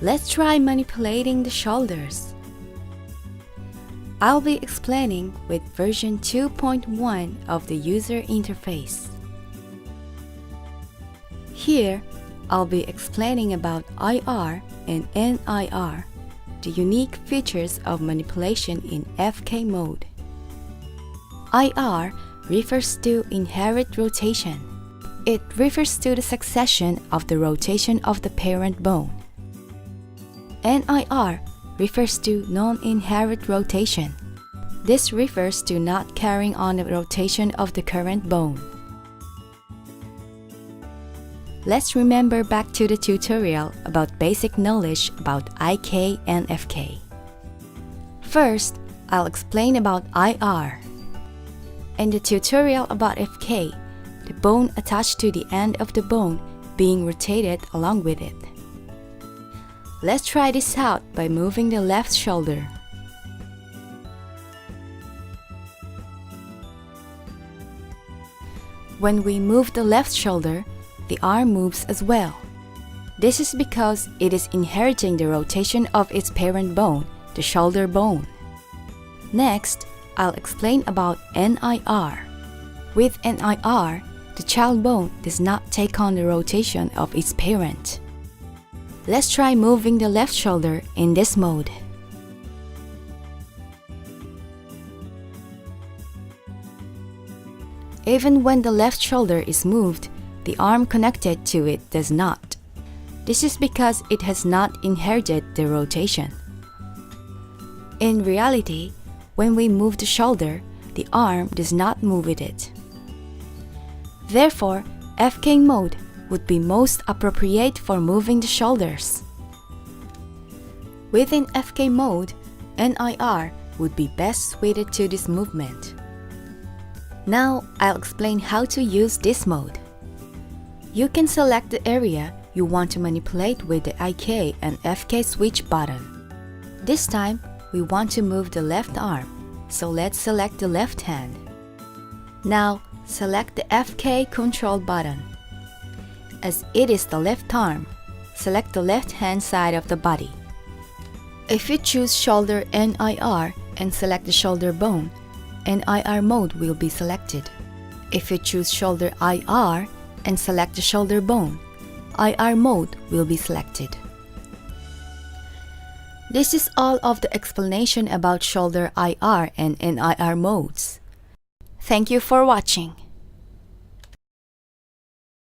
Let's try manipulating the shoulders. I'll be explaining with version 2.1 of the user interface. Here, I'll be explaining about IR and NIR, the unique features of manipulation in FK mode. IR refers to inherent rotation. It refers to the succession of the rotation of the parent bone. NIR refers to non-inherent rotation. This refers to not carrying on the rotation of the current bone. Let's remember back to the tutorial about basic knowledge about IK and FK. First, I'll explain about IR. In the tutorial about FK, the bone attached to the end of the bone being rotated along with it. Let's try this out by moving the left shoulder. When we move the left shoulder, the arm moves as well. This is because it is inheriting the rotation of its parent bone, the shoulder bone. Next, I'll explain about NIR. With NIR, the child bone does not take on the rotation of its parent. Let's try moving the left shoulder in this mode. Even when the left shoulder is moved, the arm connected to it does not. This is because it has not inherited the rotation. In reality, when we move the shoulder, the arm does not move with it. Therefore, FK mode would be most appropriate for moving the shoulders. Within FK mode, NIR would be best suited to this movement. Now, I'll explain how to use this mode. You can select the area you want to manipulate with the IK and FK switch button. This time, we want to move the left arm, so let's select the left hand. Now, select the FK control button. As it is the left arm, select the left hand side of the body. If you choose shoulder NIR and select the shoulder bone, NIR mode will be selected. If you choose shoulder IR and select the shoulder bone, IR mode will be selected. This is all of the explanation about shoulder IR and NIR modes. Thank you for watching.